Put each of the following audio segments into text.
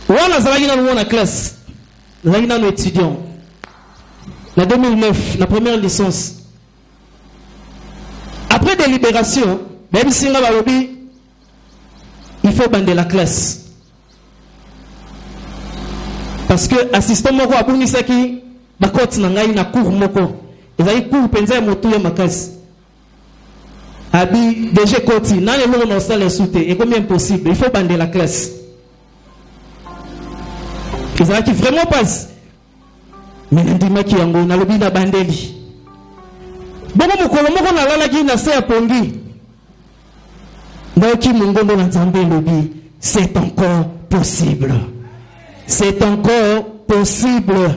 On a zalaki dans la classe. Zalaki dans étudiant. En 2009, la première licence. Après délibération, même si on a lobby, il faut bander la classe. Parce que assistant moko abunisaki bakoti na ngai na cours moko. Ezali cours penza moto ya makasi. Abi DG Koti, na le lono salle souté et combien possible, il faut bander la classe. Ezali vraiment passe. Mais ndima ki yango na lobi na bandeli. Bongo mokolo moko na lala ki na se ya pongi. Ndaki mungondo na Nzambe lobi, c'est encore possible. C'est encore possible.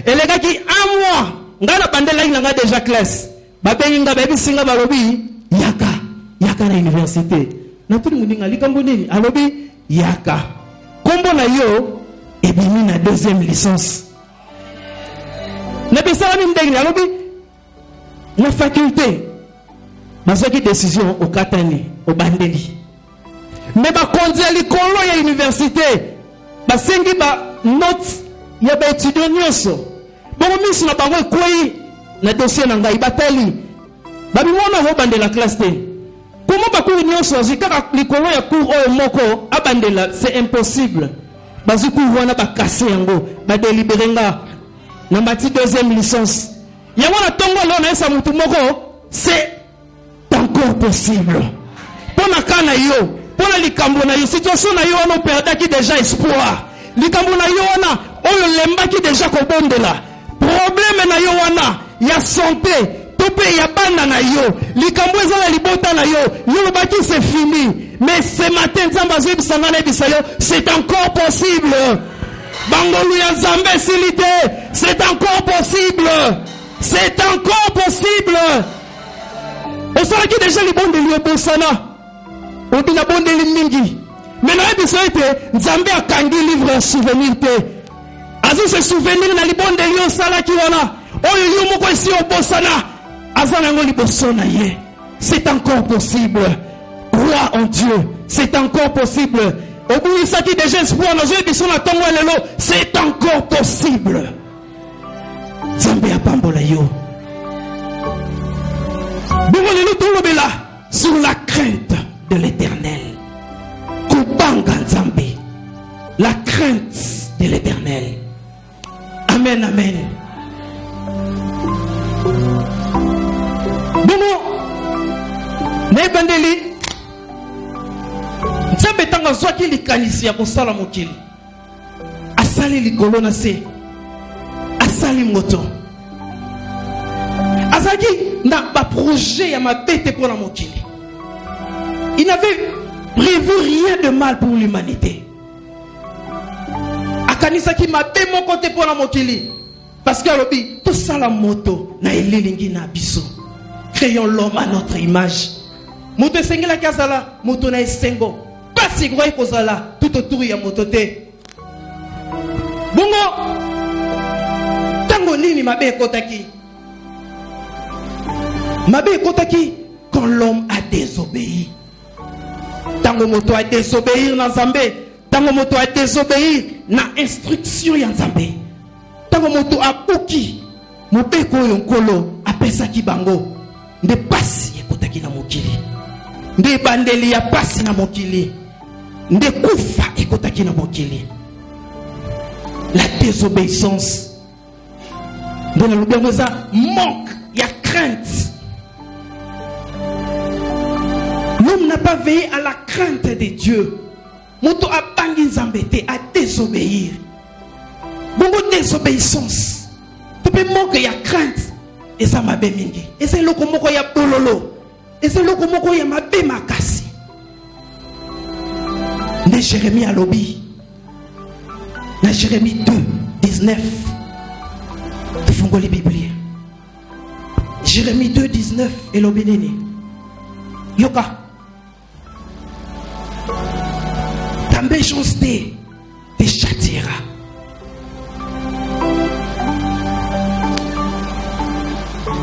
Et les gars qui, un mois, nga na bandela nga déjà classe. Babengi nga baby singa balobi, yaka na université. Na tout le monde nga likambo nini? Alobi, yaka. Kombo na yo, ebimi na deuxième licence. Na besala mi ndenge alobi, na faculté. Bazaki décision au katani, au bandeli. Mais ba konzi ya likolo ya université. Basengi ba note ya ba étudiant nyonso. Bongo misi na bango ekoi na dossier na ngai batali. Ba bimona ho bandela classe te. Comment ba cours nyonso azikaka likolo ya cours o moko abandela, c'est impossible. Bazuku wana ba kasser yango, ba délibérer nga na mati deuxième licence. Yango na tongo lo na esa mutu moko, c'est encore possible. Pona kana yo pour la likambo na yo situation na yo on perdaki déjà espoir likambo na yo wana oyo lembaki déjà kobondela problème na yo wana ya santé tope ya bana na yo likambo ezala libota na yo yo baki c'est fini mais ce matin Nzambe azobisanga na bisayo c'est encore possible bangolu ya Nzambe silité c'est encore possible c'est encore possible osalaki déjà libondeli obosana Odina bondeli mingi. Maintenant ebisoite Nzambe akangi livre un souvenir te. Azu se souvenir na libondeli osala ki wana. Oyo yo moko esi obosana. Azana ngo libosona ye. C'est encore possible. Crois en Dieu. C'est encore possible. Obouisa ki déjà espoir na zo ebisona tongo lelo. C'est encore possible. Nzambe apambola yo. Bongo lelo tolobela sur la crainte de l'Éternel. Kubanga Nzambe. La crainte de l'Éternel. Amen, amen. Bono, nebandeli. Nzambe tanga zwaki likanisi ya kosala mokili. Asali likolo na se. Asali moto. Azaki na ba projet ya mabete pour la mokili. Il n'avait prévu rien de mal pour l'humanité. Akanisaki mabe mon côté pour la mokili. Parce que alobi tout ça la moto na elilingi na biso. Créons l'homme à notre image. Moto sengela kazala, moto na esengo. Pas si gros kozala tout autour ya moto te. Bongo tango nini mabe kotaki. Mabe kotaki quand l'homme a désobéi. Tango moto a désobéir na Nzambe, tango moto a désobéir na instruction ya Nzambe. Tango moto a poki mobeko yonkolo apesaki bango nde pasi ekotaki na mokili. Nde bandeli ya pasi na mokili. Nde kufa ekotaki na mokili. La désobéissance. Dans le Bible, manque, il y a crainte. L'homme n'a pas veillé à la crainte de Dieu. Moto a bangi Nzambete à désobéir. Beaucoup de désobéissance. Tu peux manquer la crainte. Et ça m'a bien mingi. Et c'est le comment il y a bololo. Et c'est le comment il y a ma bien makasi. Ne Jérémie à lobby. Na Jérémie 2, 19. Tu fais les Bibliens. Jérémie 2, 19. Et lobby nini. Yoka. Ta méchanceté te châtiera.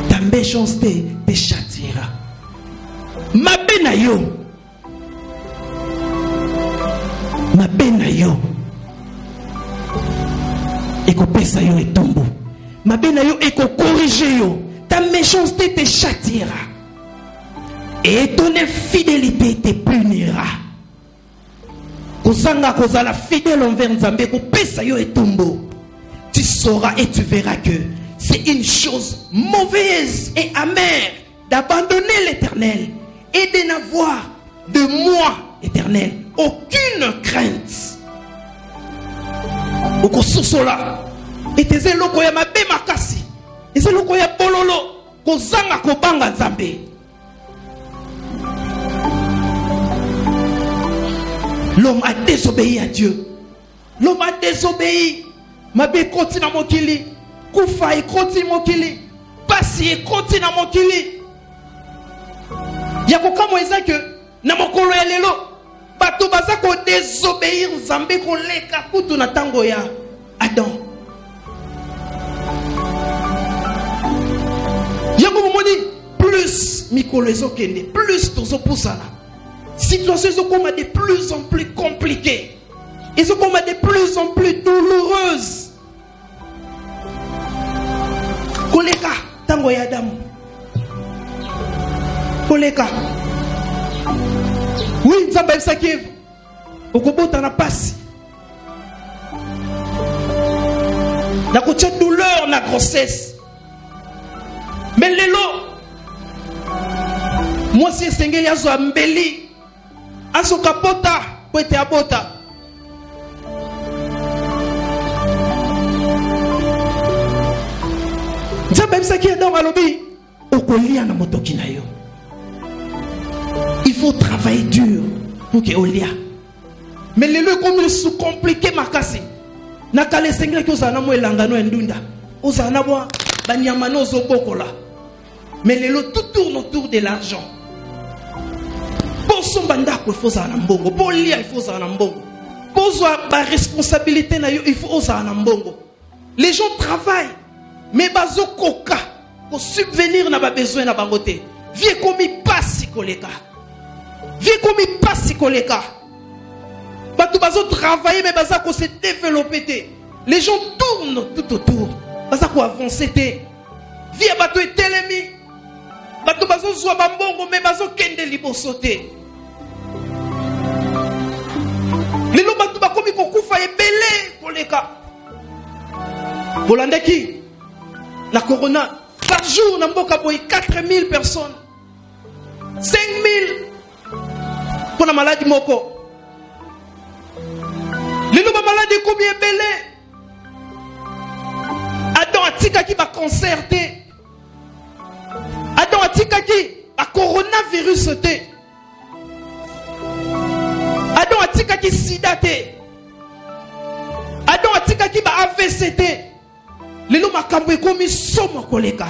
Ta méchanceté te châtiera. Ma benayo. Ma benayo. ekopesa yo etombo. Mabe na yo ekokorrige yo. Ta méchanceté te châtiera. Et ton infidélité te punira. Kozanga kozala fidèle envers Nzambe kopesa yo etombo. Tu sauras et tu verras que c'est une chose mauvaise et amère d'abandonner l'Éternel et de n'avoir de moi, Éternel, aucune crainte. Okososola eteze loko ya mabe makasi, eze loko ya bololo kozanga kobanga Nzambe. L'homme a désobéi à Dieu. L'homme a désobéi. Mabe koti na mokili, kufa ekoti mokili, pasi ekoti na mokili. Yako kamo eza ke na mokolo ya lelo bato baza ko désobéir Nzambe ko leka kutu na tango ya Adam. Yako momoni plus mikolo ezokende, plus tozo pusana. Situation ezokoma de plus en plus compliquée. Ezokoma de plus en plus douloureuse. Koleka tango ya Adam. Koleka. Oui, Nzambe ebisaki okobota na pasi. Na kotia douleur na grossesse. Mais lelo moi si esengeli azwa mbeli asoka pota po ete abota. Nzambe ebisaki Adam alobi okolia na motoki na yo. Il faut travailler dur pour que olia. Mais le lieu comme sous compliqué makasi. Nakale sengeli ki ozana mo elangano endunda. Ozana bwa banyamano zobokola. Mais le lot tout tourne autour de l'argent. Pour son bandako il faut ça na mbongo. Pour lia il faut ça na mbongo. Pour ba responsabilité na yo il faut ça na mbongo. Les gens travaillent mais bazo koka pour subvenir na ba besoin na bangote. Vie comme il passe koleka. Vie comme il passe koleka. Bato bazo travailler mais baza ko se développer. Les gens tournent tout autour. Baza ko avancer té. Vie bato etelemi. Bato bazo zwa bambongo mais bazo kende liboso té. Lelo bato bakomi kokufa ebele koleka. Bolandeki la corona par jour na mboka boy 4000 personnes. 5000 pour la maladie moko. Lelo ba maladie komi ebele. Adam atika ki ba cancer té. Adam atika ki ba coronavirus té. Adam atika ki sida té. Adam atika ki ba AVC té. Lelo makambo ekomi somo koleka.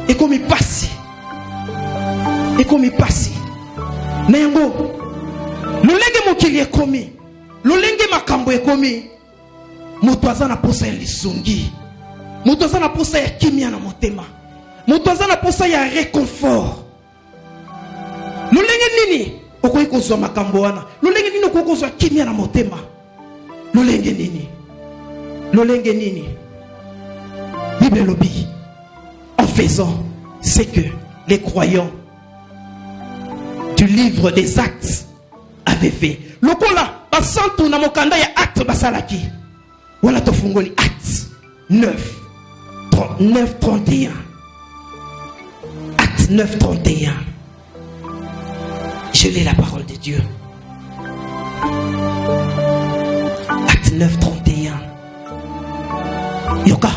Ekomi pasi. Ekomi pasi. Na yango lolenge mokili ekomi. Lolenge makambo ekomi. Moto aza na posa ya lisungi. Moto aza na posa ya kimia na motema. Moto aza na posa ya réconfort. Lolenge nini okoki kozwa makambo wana? Lolenge nini okoki kozwa kimia na motema? Lolenge nini? Lolenge nini? Bible lobby. En faisant ce que les croyants du livre des actes avaient fait. Lokola basantu na mokanda ya acte basalaki. Wala tofungoli acte 9:31. Acte 9:31. Je lis la parole de Dieu. Acte 9:31. Yoka.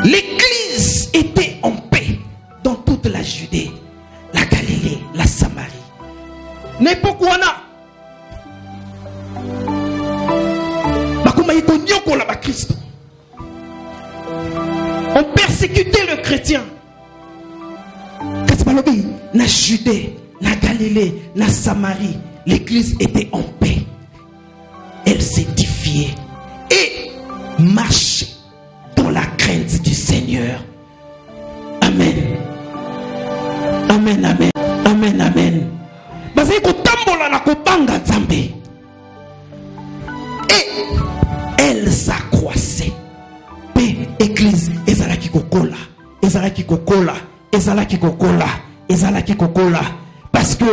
L'église était en paix dans toute la Judée, la Galilée, la Samarie. N'importe quoi na. On persécutait le chrétien. La Judée, la Galilée, la Samarie, l'église était en paix. Elle s'édifiait et marchait dans la crainte du Seigneur. Amen. Amen, amen. Amen, amen. kotambola na kobanga Nzambe. Et elle s'accroissait. Pe église ezalaki kokola, ezalaki kokola, ezalaki kokola, ezalaki kokola, parce que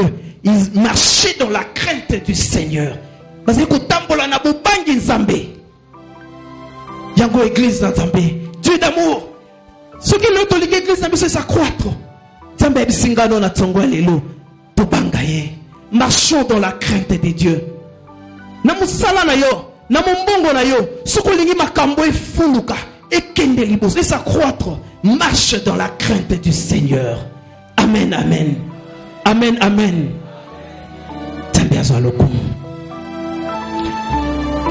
ils marchaient dans la crainte du Seigneur. Parce que kotambola na bobangi Nzambe. Yango église na Nzambe. Dieu d'amour. Ce qui l'autre l'église na biso s'accroître. Nzambe bisingano na tsongwa lelo. Tobangaye. Marchons dans la crainte de Dieu. Na musala na yo, na mombongo na yo, soko lingi makambo efuluka, ekende liboso, et s'accroître. Marche dans la crainte du Seigneur. Amen, amen. Amen, amen. Nzambe azwa lokumu.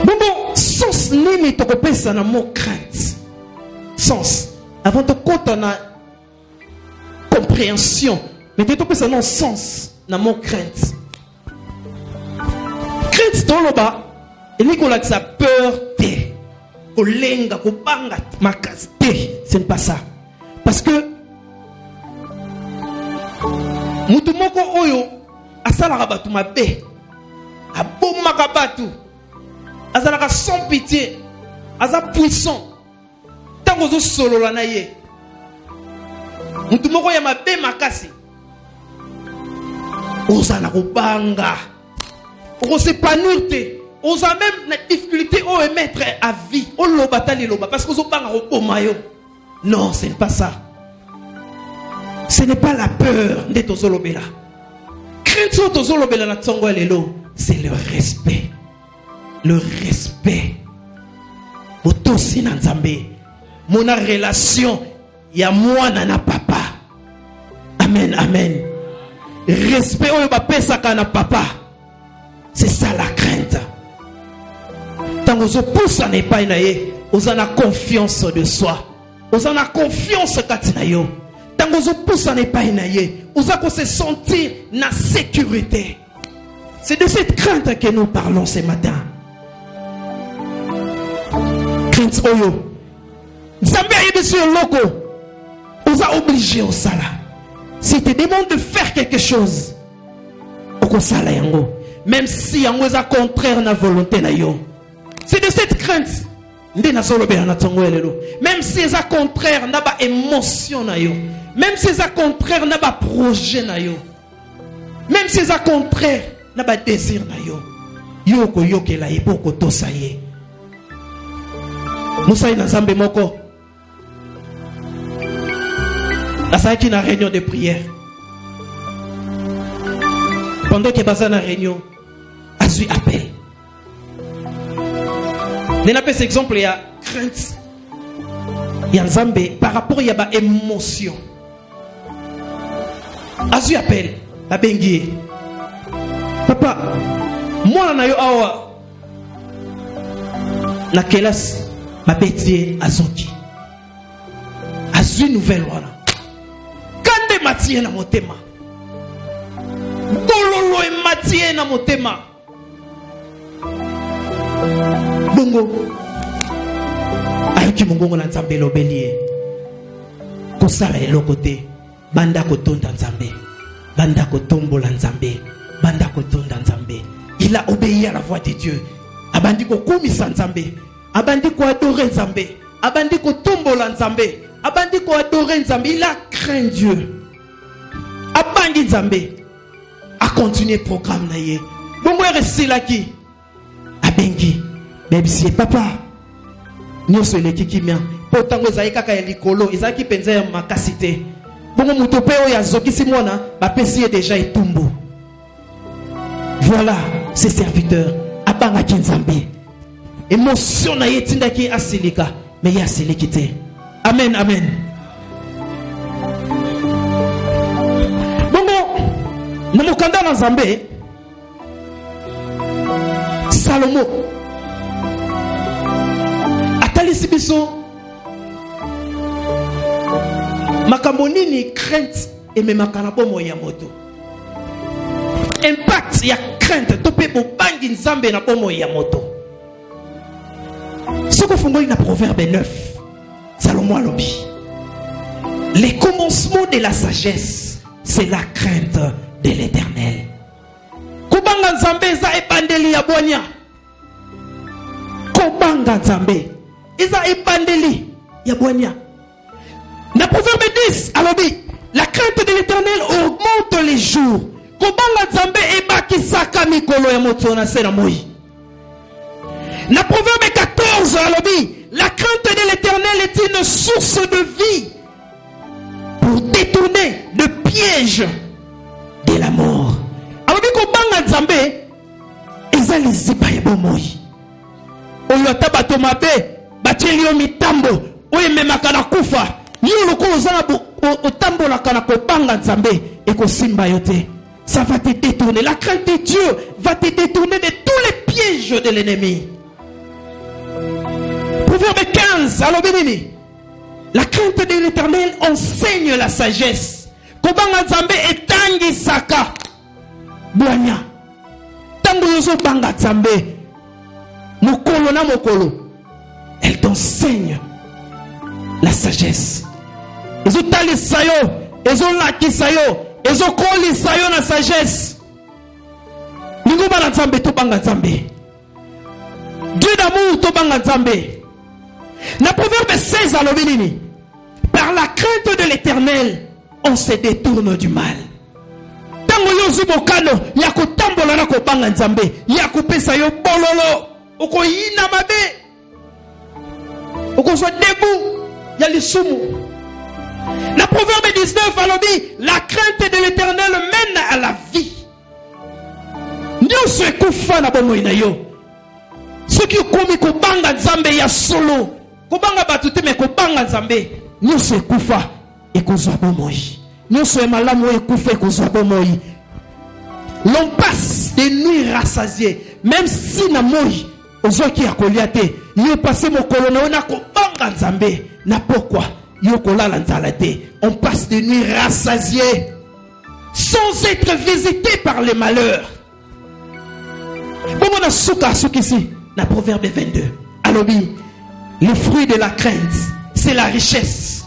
Bon, sens nini tokopesa na mot crainte. Sens. Avant de compter na compréhension, mais tu topesa non sens na mot crainte. Crainte dans le bas, et ni qu'on a sa peur te, kolenga, kobanga, makas te, ce n'est pas ça. Parce que mutu moko oyo asala batu mabe, abomaka batu, azalaka sans pitié, aza puissant. Tango zo solo la na ye. Mutu moko ya mabe makasi. Osana kobanga. On s'épanouir te. On a même la difficulté au mettre à vie. On loba tali loba parce qu'on banga au mayo. Non, ce n'est pas ça. Ce n'est pas la peur de tozolobela. Crainte tozolobela na tsongo lelo, c'est le respect. Le respect. Otosi na Nzambe. Mon relation ya moi na papa. Amen, amen. Respect oyo ba pesaka na papa. C'est ça la crainte. Tant que vous poussez n'est pas inaye, vous en avez confiance de soi. Vous en avez confiance katinayo. Tant que vous poussez n'est pas inaye, vous allez se sentir na sécurité. C'est de cette crainte que nous parlons ce matin. Crainte oyo. Nzambe ayebi sur loko. Vous a obligé au sala. Si tu demandes de faire quelque chose, au sala yango. Même si yango est contraire à la volonté na yo. C'est de cette crainte. Même si c'est contraire na ba émotion na yo. Même si c'est contraire na ba projet na yo. Même si c'est contraire na ba désir na yo. Yo ko yo ke la ipo ko to saye. Musa ina Nzambe moko. Asaki na réunion de prière. Pendant que basa na réunion, Azu appel. N'est pas cet exemple, il y a crainte. Il y a Nzambe par rapport à ba émotion. Azu appel, la bengi. Papa, moi na yo awa na kelas ma bêtier azoki. Azu nouvelle wana. Kande matie na motema. Bololo e matie na motema. Bongo ayuki mongongo na Nzambe lobelie kosala eloko te banda kotonda Nzambe banda kotombola Nzambe banda kotonda Nzambe. Il a obéi à la voix de Dieu. Abandi ko komisa Nzambe, abandi ko adorer Nzambe, abandi ko tombola Nzambe, abandi ko adorer Nzambe. Il a craint Dieu. Abandi Nzambe a continué le programme na ye. Bongo resila ki abengi baby si papa nyoso eleki kimia potango ezali kaka ya likolo ezali penza ya makasite bongo muto pe oyo azokisi mwana bapesi ye déjà etumbu. Voilà ces serviteurs abanga Nzambe émotion na ye tindaki asilika mais ya asiliki te. Amen, amen. Bongo na mokanda na Nzambe Salomo atalisi biso makambo nini crainte ememaka na bomo ya moto. Impact ya crainte tope bobangi Nzambe na bomo ya moto. Soko fungoli na Proverbe 9 Salomo alobi les commencements de la sagesse c'est la crainte de l'Éternel. Kubanga Kobanga Nzambe eza ebandeli ya bonya. Kobanga Nzambe eza ebandeli ya bonya. Dans Proverbe 10, alobi, la crainte de l'Éternel augmente les jours. Kobanga Nzambe ebakisaka mikolo ya moto na se na moi. Dans Proverbe 14, alobi, la crainte de l'Éternel est une source de vie pour détourner le piège de la mort. Alobi kobanga Nzambe eza liziba ya bomoi. Oyo atabato mabe batieli yo mitambo oyo ememaka na kufa. Yo lokolo zana otambola kana kobanga Nzambe ekosimba yo te. Ça va te détourner. La crainte de Dieu va te détourner de tous les pièges de l'ennemi. Proverbe 15, alors béni. La crainte de l'Éternel enseigne la sagesse. Kobanga Nzambe etangi saka. Boanya. Tango yozo banga Nzambe. Mokolo na mokolo. Elle t'enseigne la sagesse. Ezo tali sayo. Ezo laki sayo. Ezo koli sayo na sagesse. Ningo bana Nzambe to banga Nzambe. Dieu d'amour to banga Nzambe. Na Proverbe 16 à l'obénini. Par la crainte de l'Éternel, on se détourne du mal. Tango yozu bokano, yako tambola na ko banga Nzambe, yako pesa yo bololo, oko yina mabe. Oko so debout, ya lisumu. La Proverbe 19 a dit, la crainte de l'Éternel mène à la vie. Nyoso ekufa na bomo ina yo. Soki komi ko banga Nzambe ya solo. Kobanga batute me kobanga Nzambe. Nyoso ekufa ekozwa bomoi. Nyoso emalamu ekufa ekozwa bomoi. L'on passe des nuits rassasiées. Même si na moi ozoki akolia te, yo passe mo kolona ona kobanga Nzambe. Na pourquoi? Yo kolala nzala te. On passe des nuits rassasiées sans être visité par les malheurs. Bon, on a souka ici, dans Proverbe 22. Alobi, le fruit de la crainte, c'est la richesse.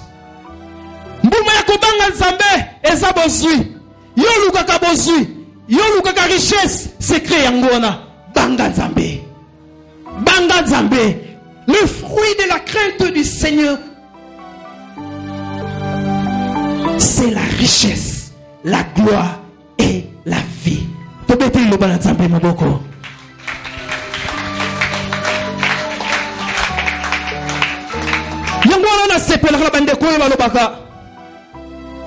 Mbouma ya kobanga Nzambe, eza bozui. Yo lukaka bozui. Yo lukaka richesse, secret yangona. Banga Nzambe. Banga Nzambe. Le fruit de la crainte du Seigneur, c'est la richesse, la gloire et la vie. Tobete le bana Nzambe maboko. Yango wana sepela la bande ko ba lobaka.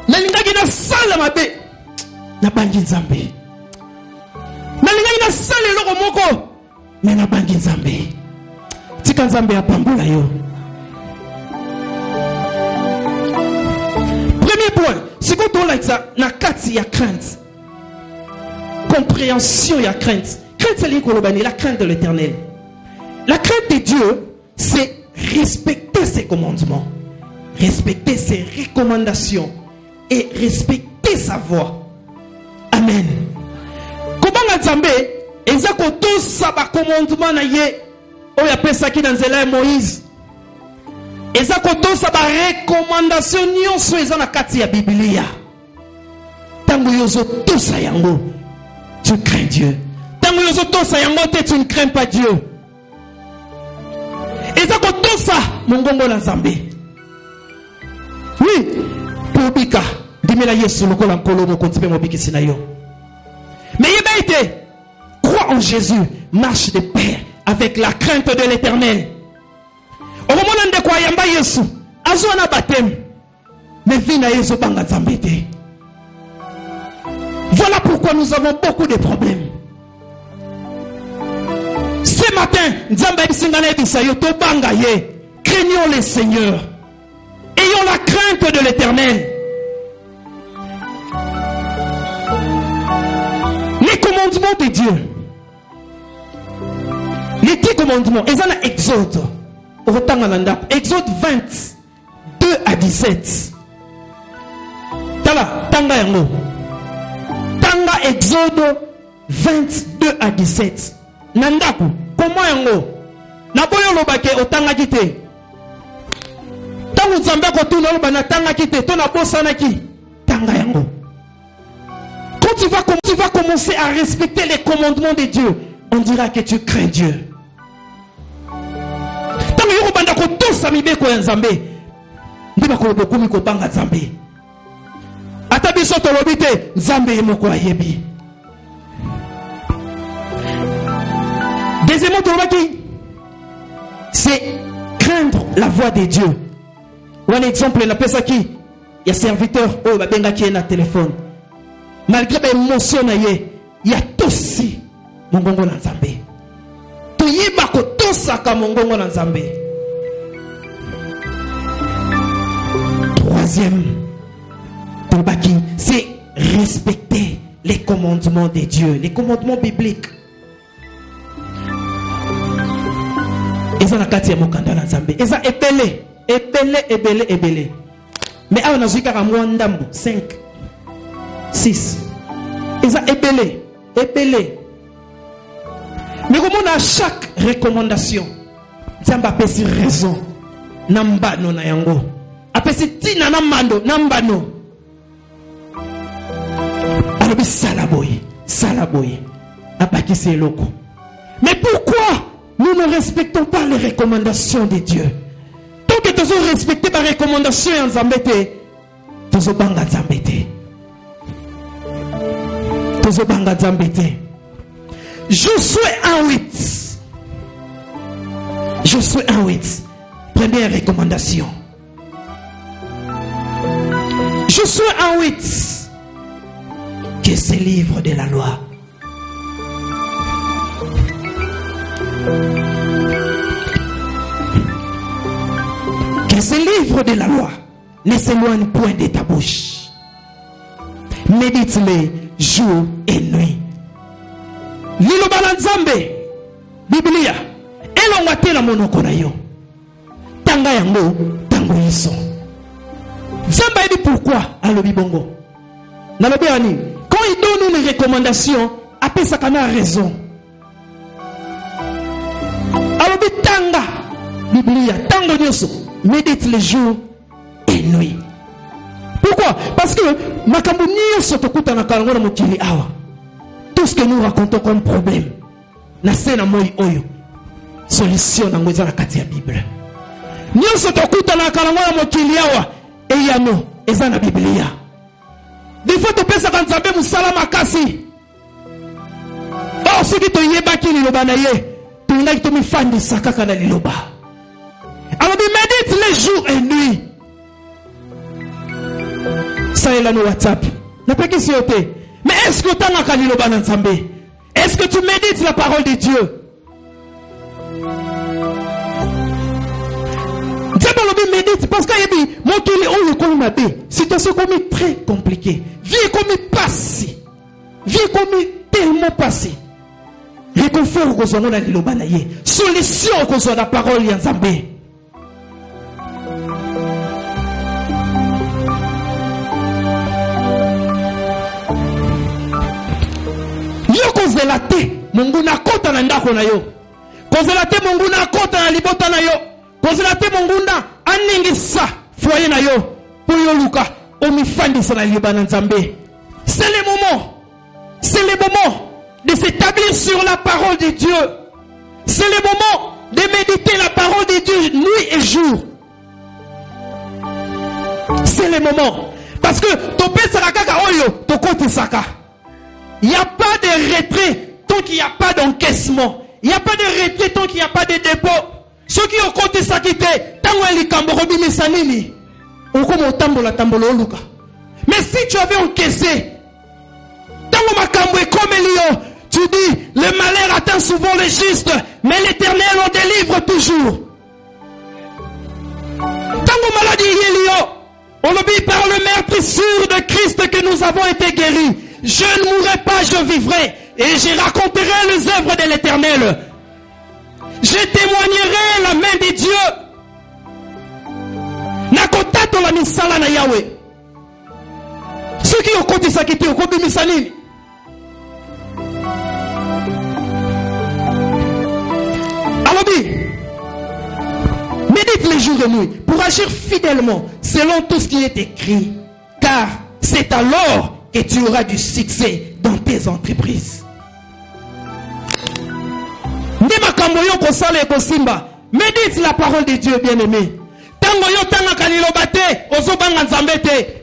Na lingaki na sala mabe. Na bangi Nzambe. Na lingaki na sala loko moko. Mais na bangi Nzambe. Tika Nzambe apambola yo. Premier point, c'est quand on a ça, na kati ya crainte. Compréhension ya crainte. Crainte c'est la crainte de l'Éternel. La crainte de Dieu, c'est respecter ses commandements, respecter ses recommandations et respecter sa voix. Amen. Kobanga Nzambe, ezako tous sa ba commandement na ye, oya pesa ki na nzela ya Moïse. Ezako tous sa ba recommandation nyonso eza na kati ya Biblia. Tango yozo tous sa yango, tu crains Dieu. Tango yozo tous sa yango te, tu ne crains pas Dieu. Ezako tous sa mongongo na Nzambe. Oui, pour bika, dimela Yesu lokola nkolo mo kontipe mo bikisi na yo. Mais yeba crois en Jésus, marche de paix avec la crainte de l'Éternel. Au moment où on croit yamba Yesu, azo na baptême, mais vie na Yesu banga Nzambe te. Voilà pourquoi nous avons beaucoup de problèmes. Ce matin, Nzambe bisingana bisayo to banga ye. Craignons le Seigneur. Ayons la crainte de l'Éternel. Les commandements de Dieu. Les 10 commandements. Ils ont Exode. Exode 20, 2 à 17. Tanga yango. Tanga Exode 22 à 17. Nandaku. Comment yango? Naboyo lobake otanga kite. Tangu Nzambe ko tuna loba na tanga kite to na bosana ki. Tanga yango. Quand tu vas commencer à respecter les commandements de Dieu, on dira que tu crains Dieu. Tant que tu banda ko to samibe ko nzambe, ndiba ko bokumi ko banga nzambe. Ata biso to lobite nzambe moko ayebi. Deuxièmement, c'est craindre la voix de Dieu. Un exemple, la personne qui il y a serviteur oh ba benga qui est na téléphone. Malgré l'émotion il y a aussi mongongo na nzambe. To yiba ko tosaka mongongo na nzambe. Troisième, c'est respecter les commandements de Dieu, les commandements bibliques. Eza na kati ya mokanda na nzambe. Eza ebele. Mais on a vu qu'à moi ndambo 5 6. Eza ebele. Mais comme on a chaque recommandation, nzamba pesi raison. Nambano na yango. Apesi tina namando nambano. Alobi salaboy. Abaki se loko. Mais pourquoi nous ne respectons pas les recommandations de Dieu? Tant que tu as respecté les recommandations en Zambété, tu as banga Zambété. Josué 1:8. Première recommandation. Josué 1:8. Que ce livre de la loi que ce livre de la loi ne s'éloigne point de ta bouche. Médite-le jour et nuit. Liloba na Nzambe, Biblia, elonga te na monoko na yo. Tanga yango, tango yiso. Nzambe dit pourquoi alobi bongo. Na lobi ani, quand il donne une recommandation, après ça kana raison. Alobi tanga, Biblia, tango nyoso. Médite les jours et nuit. Pourquoi? Parce que tout ce que nous racontons comme problème, na sena moi oyo solution na ngweza na kati ya Bible. Nyoso tokuta na kalangwa mokili awa eyano eza na Biblia. Des fois to pesa kanzabe musala makasi. Ce qui te yebaki liloba na ye, tu n'as que mi fandi sakaka na liloba. Alors médite les jours et nuits. Ça est là nos WhatsApp. N'a pas que c'est. Mais est-ce que tu as un liloba na nzambe? Est-ce que tu médites la parole de Dieu? Dieu médite parce qu'il dit mon kili on le comme situation comme très compliquée. Vie comme passé. Vie comme tellement passé. Réconfort ko zo na liloba na ye. Solution ko zo na parole ya nzambe. Kozelate mungu na kota na ndako na yo. Kozelate mungu na kota na libota na yo. Kozelate mungu na aningisa foyer na yo. Pour luka omifandisa na libana nzambe. C'est le moment. C'est le moment de s'établir sur la parole de Dieu. C'est le moment de méditer la parole de Dieu nuit et jour. C'est le moment. Parce que ton père sera kaka oyo, ton côté saka. Il n'y a pas de retrait tant qu'il n'y a pas d'encaissement. Il n'y a pas de retrait tant qu'il n'y a pas de dépôt. Ceux qui ont compté ça qui étaient, tant qu'on les camborobi les sanini, on comme tambola tambolo luka. Mais si tu avais encaissé, tant qu'on m'a camboué comme Elio, tu dis, le malheur atteint souvent les justes, mais l'Éternel en délivre toujours. Tant qu'on m'a dit Elio, on obéit par le meurtrissure de Christ que nous avons été guéris. Je ne mourrai pas, je vivrai. Et je raconterai les œuvres de l'Éternel. Je témoignerai la main de Dieu. Nakotato la misala na Yahweh. Ceux qui ont compté ça qui étaient au côté misanini. Alors dit, médite les jours et nuits pour agir fidèlement selon tout ce qui est écrit. Car c'est alors que tu auras du succès dans tes entreprises. Médite la parole de Dieu, bien-aimé.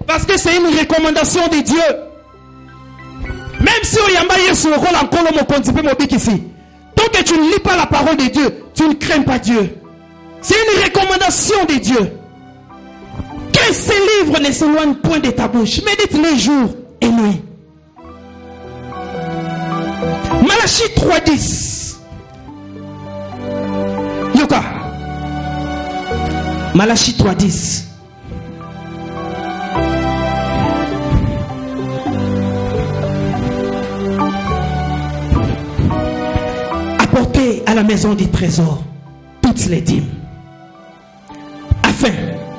Parce que c'est une recommandation de Dieu. Même si tant que tu ne lis pas la parole de Dieu, tu ne crains pas Dieu. C'est une recommandation de Dieu. Que ces livres ne s'éloignent point de ta bouche. Médite les jours et nuit. Malachie 3:10. Yoka. Malachie 3:10. Apportez à la maison du trésor toutes les dîmes, afin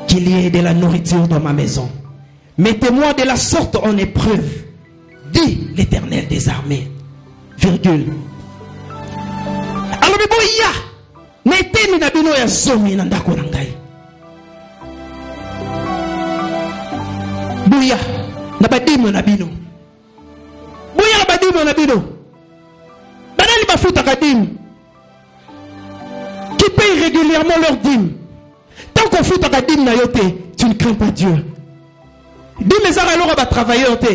qu'il y ait de la nourriture dans ma maison. Mettez-moi de la sorte en épreuve, dit l'Éternel des armées. Virgule. Alors, mettez-moi nabino ya zomi na ndako na ngai. Bouya, nabadimo nabino. Bouya nabadimo nabino. Banani bafuta kadim. Qui paye régulièrement leur dîme. Tant qu'on fout ta dîme na yote, tu ne crains pas Dieu. Dîme ça alors va travailler yote.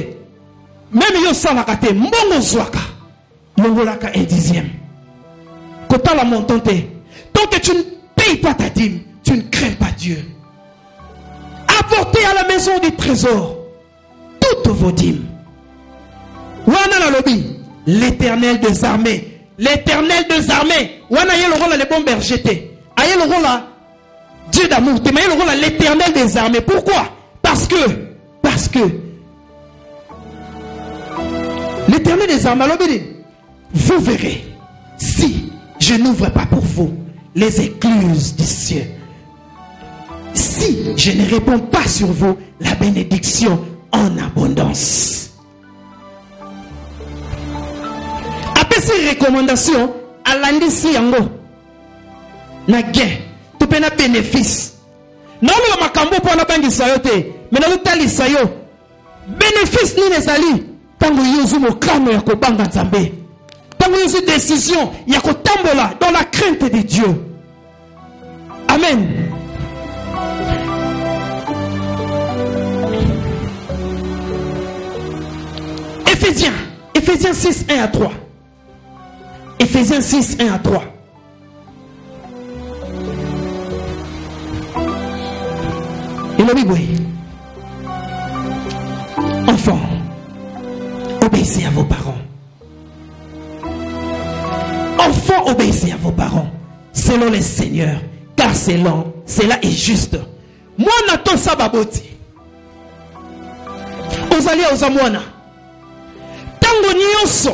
Même yo ça la kate, mbongo zwaka. Mongolaka 1/10. Kota la montante. Tant que tu ne payes pas ta dîme, tu ne crains pas Dieu. Apportez à la maison du trésor toutes vos dîmes. Wana la lobby, l'Éternel des armées. L'Éternel des armées. Wana yé le rôle les bombes bergetés. Aye le rôle là. Dieu d'amour. Témaye le rôle là. L'Éternel des armées. Pourquoi? Parce que l'Éternel des armées, vous verrez, si je n'ouvre pas pour vous les écluses du ciel, si je ne réponds pas sur vous la bénédiction en abondance. Après ces recommandations, à l'industrie yango, na gain, tu peux na bénéfice. Non, le makambo pour la banque sayote, mais na l'utali sayo, bénéfice ni les alliés. Tango yuzu mo kano ya kobanga nzambe. Tango yuzu décision ya kotambola dans la crainte de Dieu. Amen. Éphésiens 6, 1 à 3. Éphésiens 6, 1 à 3. Il a dit oui. Enfants, obéissez à vos parents. Enfants, obéissez à vos parents, selon les seigneurs, car cela est juste. Moi, Nato Sababoti. Ozalia Ozamwana. Tango Nyoso.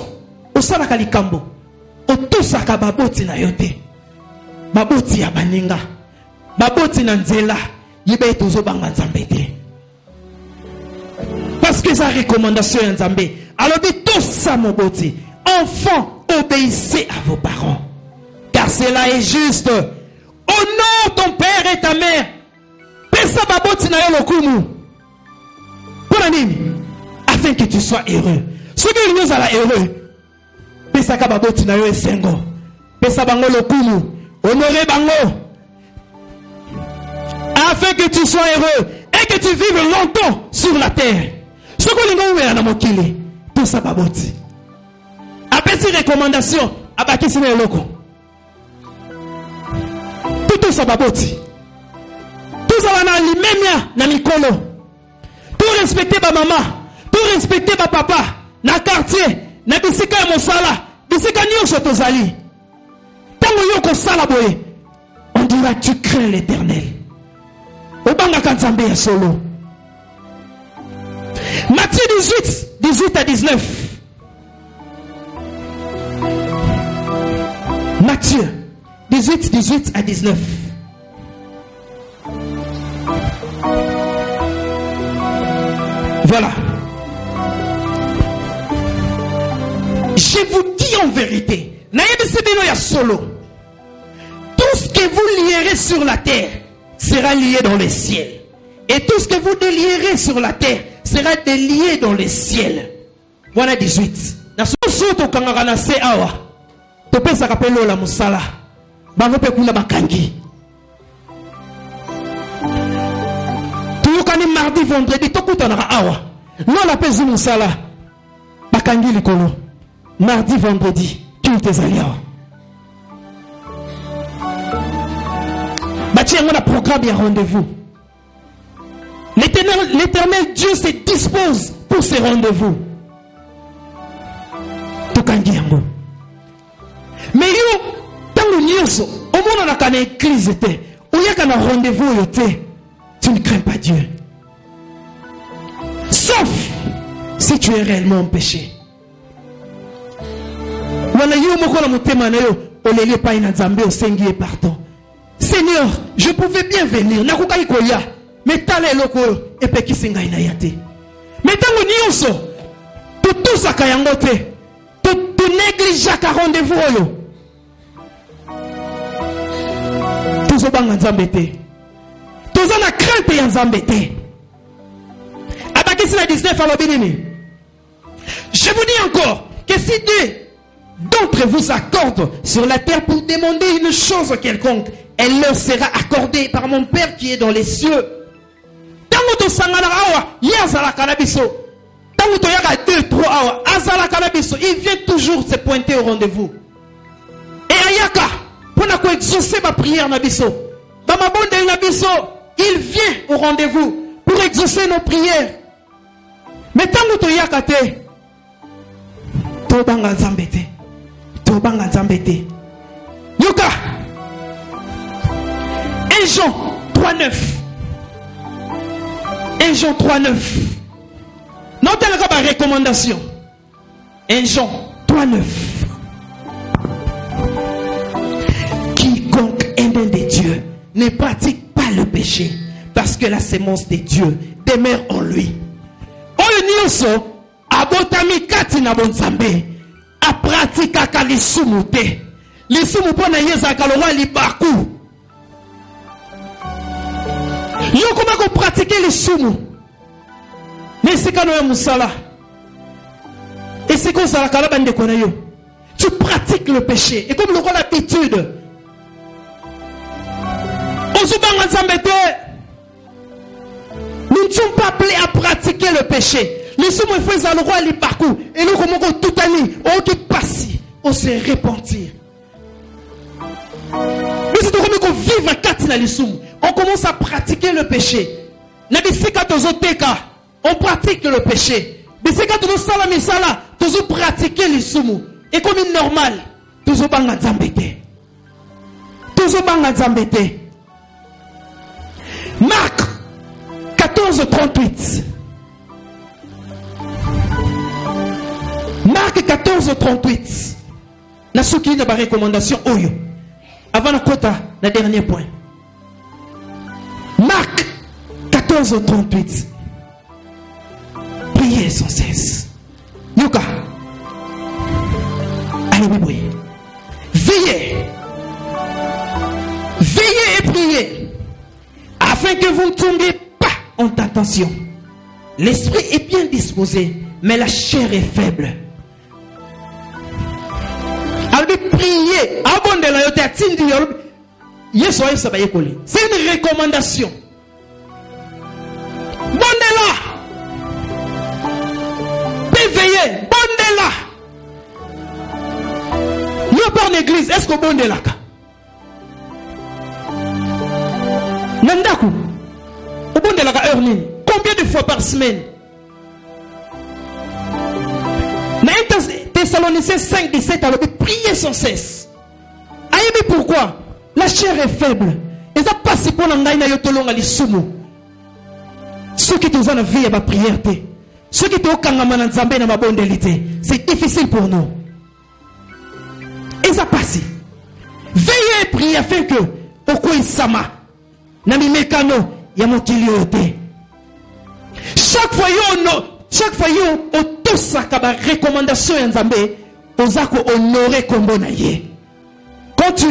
Osala Kalikambo. Otosaka baboti na yote. Baboti ya baninga. Baboti na nzela. Yebe tozo banga nzambete. Parce que sa recommandation est nzambe. Alors dit tout ça mon boti. Enfants, obéissez à vos parents. Car cela est juste. Honore ton père et ta mère. Pesa baboti na yo lokumu. Pour nini? Afin que tu sois heureux. Ceux qui nous sont heureux. Pesa baboti na yo esengo. Pesa bango lokumu. Honorez bango. Afin que tu sois heureux et que tu vives longtemps sur la terre. Ce qu'on est dans mokili, tout ça baboti. Après ces recommandations, abaki sina loko. Tout ça baboti. Tout ça na limemia na mikolo. Tout respecter ba maman, tout respecter ba papa, na quartier, na bisika mosala, bisika nyonso tozali. Tango yoko sala boye, on dira tu crains l'Éternel. Obanga kanzambe ya solo. Matthieu 18 à 19. Matthieu 18 à 19. Voilà. Je vous dis en vérité, tout ce que vous lierez sur la terre sera lié dans les ciels. Et tout ce que vous délierez sur la terre sera délié dans les ciels. Voilà 18. Na soto kangaka na se awa. Topesa kapelo la musala. Bango pe kuna bakangi. Tuyukani mardi vendredi tokutanaka awa. Lola pe musala. Bakangi likolo. Mardi vendredi culte ezali awa. Bati yango na programme ya rendez-vous. L'éternel Dieu se dispose pour ces rendez-vous. Tokangi yango. Mais yo, tango nyonso, omona na kana église te, oyaka na rendez-vous yo te, tu ne crains pas Dieu. Sauf si tu es réellement en péché. Wana yo moko na motema na yo, olele pa ina Nzambe osengi pardon. Seigneur, je pouvais bien venir, nakukai koya, mais tala eloko et pe kisinga ina yate. Mais tango nyonso, tout ça kayango te, tu négligeas ka rendez-vous yo. Tuzo banga Nzambe te. Tuzo na crainte ya Nzambe te. Abaki sina 19 alobinini. Je vous dis encore que si Dieu d'entre vous s'accorde sur la terre pour demander une chose quelconque, elle leur sera accordée par mon Père qui est dans les cieux. Tango to sangana awa, yazala kanabiso. Tango to yaka 2, 3 awa, azala kanabiso. Il vient toujours se pointer au rendez-vous. Et ayaka, pour na exaucer ma prière nabiso. Bama bonde nabiso, il vient au rendez-vous pour exaucer nos prières. Mais tango to yaka te, to banga Nzambete. To banga Nzambete. Yoka 1 Jean 3,9. 1 Jean 3,9. Notez la recommandation. 1 Jean 3,9. Quiconque aime de Dieu ne pratique pas le péché, parce que la sémence de Dieu demeure en lui. Oyo nyonso abotami kati na bonzambe a pratika ka lisumu te. Lisumu pona yeza kalonga libaku. Yo comment pratiquer les sumu? Mais c'est quand on musala. Et c'est comme ça la bande de yo. Tu pratiques le péché. Et comme nous avons l'habitude. Nous ne sommes pas appelés à pratiquer le péché. Les sumu faisant le roi libaku. Et nous comment tout année, on qui passe, on se repentir. Mais c'est comme qu'on vive à quatre na les sumu. On commence à pratiquer le péché. On pratique le péché. Mais c'est quand on sala misala, on pratique les sumu. Et comme une normale, on banga zambete. On banga zambete. Marc 14:38. Marc 14:38. La souki n'a pas recommandation oyo. Avant la quota, le dernier point. Marc 14:38. Priez sans cesse. Yuka. Allez, oui. Veillez. Veillez et priez. Afin que vous ne tombiez pas en tentation. L'esprit est bien disposé, mais la chair est faible. Allez, priez. Abondez la yote atindi yorob. C'est une recommandation. Bondez-la. Veillez. Bondez-la. Nous par l'église, est-ce que bondez-la? Nandaku. Bondez-la heure nini? Combien de fois par semaine? Thessaloniciens 5:17, alors priez sans cesse. Aïe, pourquoi? La chair est faible. Et ça passe pour l'engaïna yotolonga li sumu. Ceux qui ont la vie à ma prière, ceux qui ont kangamana nzambe na mabondelité, c'est difficile pour nous. Et ça passe. Veillez et priez afin que okoi sama na mimekano ya mokiliote. Chaque fois yo otosaka ba recommandation ya nzambe, ozako honorer kombo na ye. Quand tu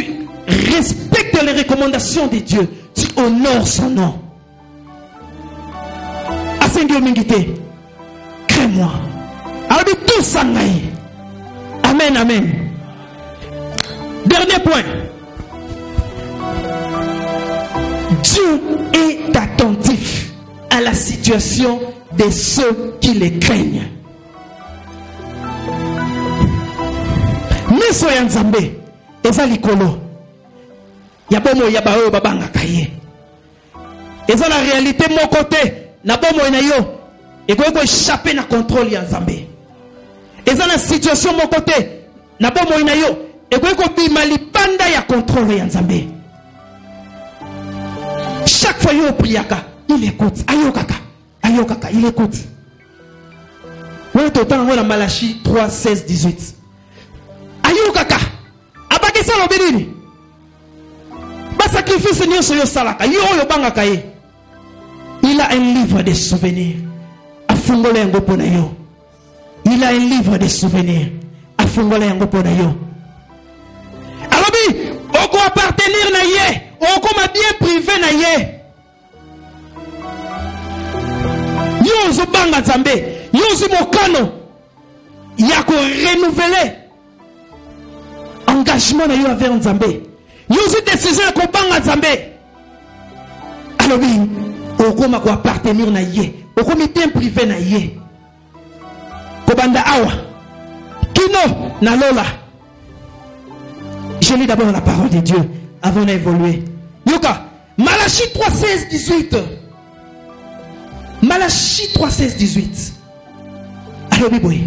respectes les recommandations de Dieu, tu honores son nom. Asengio mingite. aide-moi. Alors tout ça. Amen, amen. Dernier point. Dieu est attentif à la situation de ceux qui les craignent. Mais soyez Nzambe, eza likolo. Ya bomo ya bao babanga kaye. Eza la réalité mon côté, na bomo na yo. Et quoi échapper na contrôle ya Nzambe. Eza la situation mon côté, na bomo na yo. Et quoi bima lipanda ya contrôle ya Nzambe. Chaque fois yo priaka, il écoute. Ayo kaka, il écoute. On est autant dans Malachie 3, 16, 18. Ayo kaka, abaki sa lobini. Ba sacrifice nyo so yo salaka, yo banga kaye. Il a un livre de souvenirs. Afungole yango pona yo. Il a un livre de souvenirs. Afungole yango pona yo. Alobi, oko appartenir na ye, oko ma bien privé na ye. Yo zo banga Nzambe, yo zo mokano. Ya ko renouveler engagement na yo avec Nzambe. Yo zo décision ya ko banga Nzambe. Alobi, oko ma ko appartenir na ye, oko mi bien privé na ye. Ko banda awa. Kino na lola. Je lis d'abord la parole de Dieu avant d'évoluer. Yoka, Malachie 3, 16, 18. Malachie 3, 16, 18. Alors, Biboui.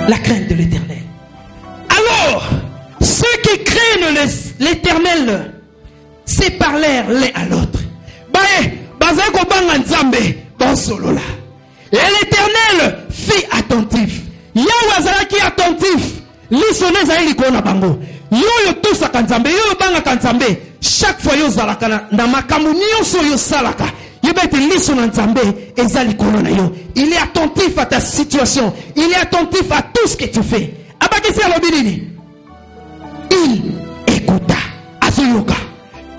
La crainte de l'Éternel. Alors, ceux qui craignent l'Éternel séparèrent l'un à l'autre. Et l'Éternel fit attentif. Yahweh qui attentif. L'isonné zaïli kona bango. Yo tout ça kanzambe. Yo banga kanzambe. Chaque fois yo zalaka na makamu nyonso yo salaka. Yo bete l'isonné nzambe ezali kona na yo. Il est attentif à ta situation. Il est attentif à tout ce que tu fais. Abakisi alobinini. Il écouta. Azoyoka.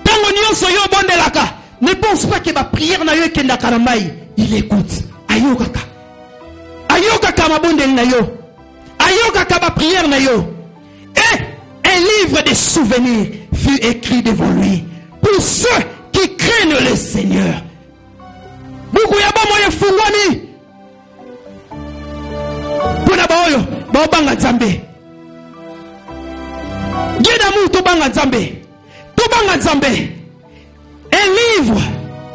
Tango nyonso yo bondelaka. Ne pense pas que ma prière na yo kenda karamai. Il écoute. Ayokaka. Ayokaka ma bondel na yo. Ayokaka ma prière na yo. Et un livre de souvenirs fut écrit devant lui pour ceux qui craignent le Seigneur. Beaucoup ya ba moye fungwani. Pona ba oyo ba banga Nzambe. Geda mu to banga Nzambe. To banga Nzambe. Un livre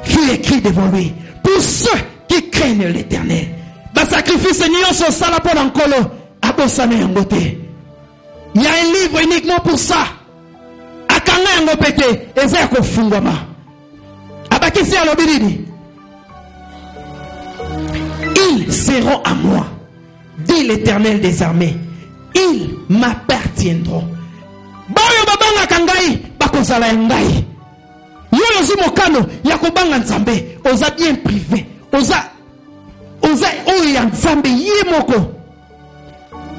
fut écrit devant lui pour ceux qui craignent l'Éternel. Ba sacrifice nyonso sala pour ankolo abosana yangote. Il y a un livre uniquement pour ça. Akanga yango pete eza ko fungwama. Abakisi alobiridi. Ils seront à moi, dit l'Éternel des armées. Ils m'appartiendront. Bayo babanga kangai bakozala yangai. Yo zo mokano ya kobanga Nzambe oza bien privé. Oza oya Nzambe yemoko.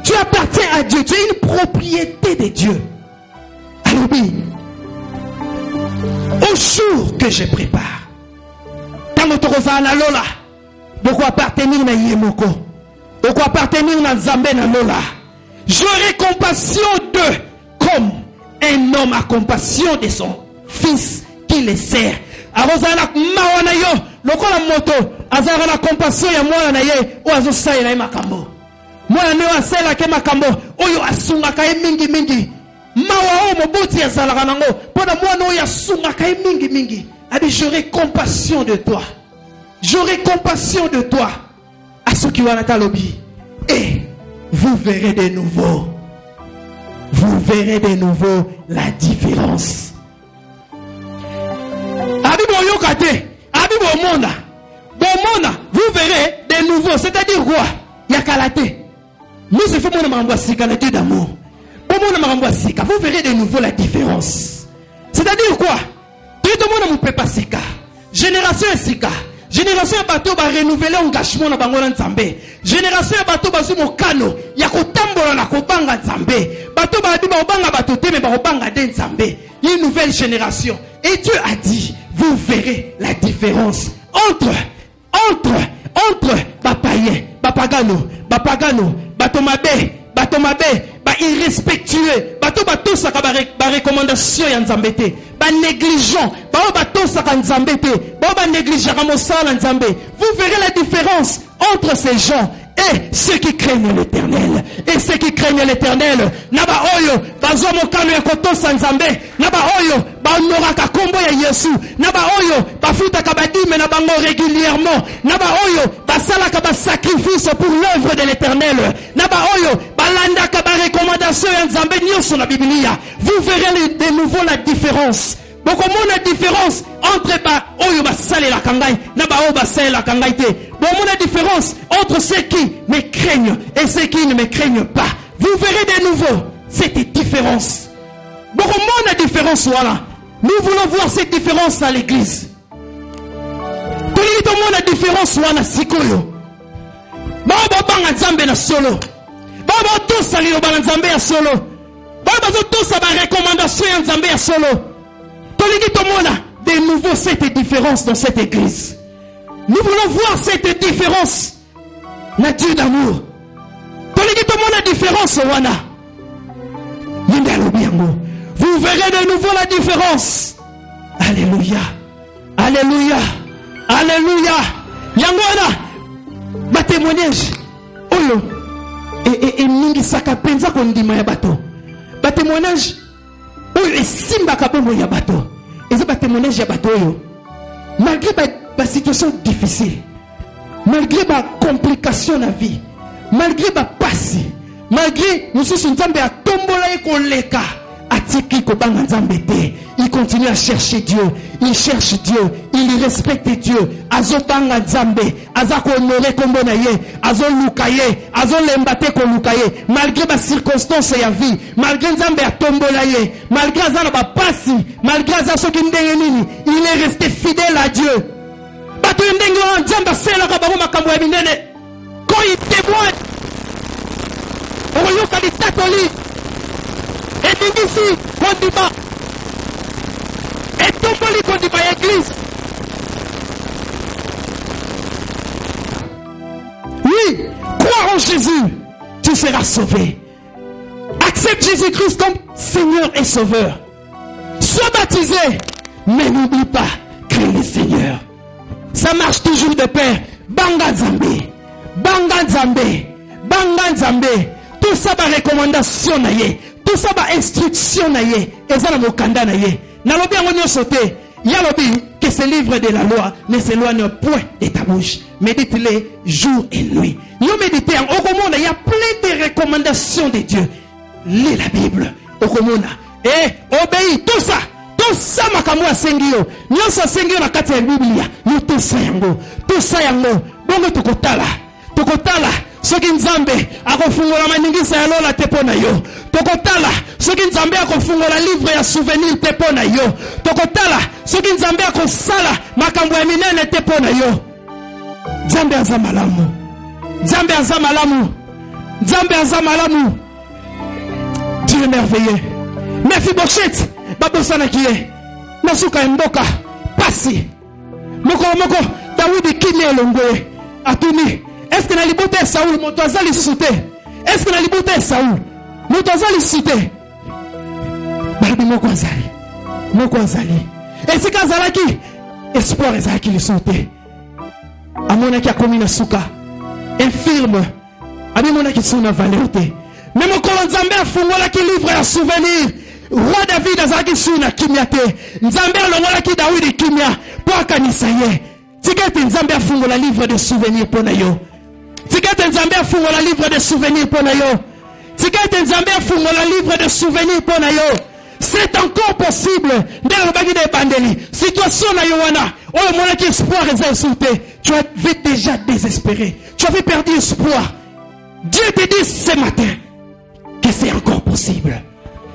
Tu appartiens à Dieu, tu es une propriété de Dieu. Alors oui, au jour que je prépare, dans notre na lola, beaucoup appartenir na yemoko, beaucoup appartenir na Nzambe na lola. J'aurai compassion d'eux comme un homme a compassion de son fils qui le sert. Arozana mawana yo, lokola moto, azara la compassion ya mwana na ye, o azo sa na makambo. Mwana ne asela ke makambo, oyo asunga ka mingi mingi. Mawa o mobuti ya zalaka nango, pona mwana oyo asunga ka mingi mingi. Abi j'aurai compassion de toi. J'aurai compassion de toi. À ceux qui wana talobi. Et vous verrez de nouveau. Vous verrez de nouveau la différence. Vous verrez de nouveau. C'est-à-dire quoi? Yakalate. Nous faisons mon d'amour. Vous verrez de nouveau la différence. C'est-à-dire quoi? Tout le monde ne peut pas sika. Génération sika. Génération ya bato ba renouveler engagement na bango na Nzambe. Génération ya bato bazu mokano ya kotambola na kobanga Nzambe. Bato ba di ba banga bato te me ba banga de Nzambe. Une nouvelle génération. Et Dieu a dit, vous verrez la différence entre bapayen, bapagano, batomabe, irrespectueux, bato saka ba recommandation ya nzambe te, ba négligent, bato saka nzambe te, ba négligeant mosala nzambe. Vous verrez la différence entre ces gens et ceux qui craignent l'Éternel. Et ceux qui craignent l'Éternel, naba oyo bazwa mokano ya kotosa nzambe, naba oyo ba honoraka kombo ya Yesu, naba oyo bafutaka badime na bango régulièrement, naba oyo basalaka ba sacrifice pour l'œuvre de l'Éternel, naba oyo balandaka ba recommandation ya nzambe nyonso na Biblia. Vous verrez de nouveau la différence. Beaucoup de différence entre oyo basalela kangai na ba oyo basalela kangai te. Beaucoup de différence entre ceux qui me craignent et ceux qui ne me craignent pas. Vous verrez de nouveau cette différence. Beaucoup de différence voilà. Nous voulons voir cette différence à l'église. Tout le monde a différence voilà sikoyo. Baba banga nzambe na solo. Baba to saliro banga nzambe ya solo. Baba to sa ba recommandation ya nzambe ya solo. De nouveau cette différence dans cette église. Nous voulons voir cette différence. La Dieu d'amour. La différence. Vous verrez de nouveau la différence. Alléluia. Alléluia. Alléluia. Yangwana. Ba témoignage. Oyo. Et mingi saka penza kondima ya bato. Ba témoignage. Oyo simba kabongo ya bato. Et ça, témoignage ya bato yo. Malgré la situation difficile, malgré la complication de la vie, malgré la passe, malgré nous sommes nzambe a tombola e koleka, atiki ko banga nzambe te, il continue à chercher Dieu, il cherche Dieu, il respecte Dieu, azo banga nzambe, azako honorer kombo na ye, azo lukaye, azo lembate ko lukaye, malgré la circonstance ya vie, malgré nzambe a tombola ye, malgré azana ba pasi, malgré azaso ki ndenge nini, il est resté fidèle à Dieu. Bato ndenge wa nzambe sela ka bango makambo ya minene, quand il témoigne, oyoka di tatoli, et d'ici, kondiba, et tomboli kondiba l'église. Oui, crois en Jésus, tu seras sauvé. Accepte Jésus-Christ comme Seigneur et Sauveur. Sois baptisé, mais n'oublie pas, crains le Seigneur. Ça marche toujours de pair. Banga Zambé, Banga Zambé, Banga Zambé. Tout ça va recommandation naye, tout ça va instruction naye, et ça va mokanda naye. Nalobi angonyo sauté. Yalobi que ce livre de la loi ne s'éloigne point de ta bouche. Médite-les jour et nuit. Yo méditez en Okomona, il y a plein de recommandations de Dieu. Lis la Bible. Okomona. Et obéis tout ça. Tout ça makamwa sengio. Nyosa sengio na kati ya Biblia. Yo tout ça yango. Tout ça yango. Bongo tukotala. Tukotala. Soki nzambe akofungola maningisa ya lola te pona yo. Tokotala soki nzambe akofungola livre ya souvenir te pona yo. Tokotala soki nzambe akosala makambo ya minene te pona yo. Nzambe aza malamu. Nzambe aza malamu. Nzambe aza malamu. Dieu est merveilleux. Mephibosheth babosana kiye. Nasuka mboka pasi. Moko David kimye longwe atuni. Est-ce que na libota Saoul moto azali souté? Est-ce que na libota Saoul moto azali souté? Babi moko azali. Moko azali. Et si kazalaki espoir ezaki le souté. Amona ki akomi na suka. Infirme. Abi mona ki suna valeur te. Mais moko nzambe afungola ki livre ya souvenir. Roi David azaki suna kimia te. Nzambe alongola ki David kimia po akanisa ye. Tikete nzambe afungola livre de souvenir pona yo. Tikete nzambe afungola livre de souvenir pona yo. Tikete nzambe afungola livre de souvenir pona yo. C'est encore possible. Ndelo bagi de bandeli. Situation na yo wana. Oh mon qui espoir est insulté. Tu avais déjà désespéré. Tu avais perdu espoir. Dieu te dit ce matin que c'est encore possible.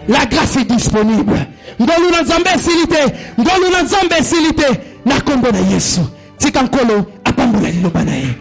La grâce est disponible. Ngolu na nzambe silité. Ngolu na nzambe silité. Na kombo na Yesu. Tikankolo apambola liloba na ye.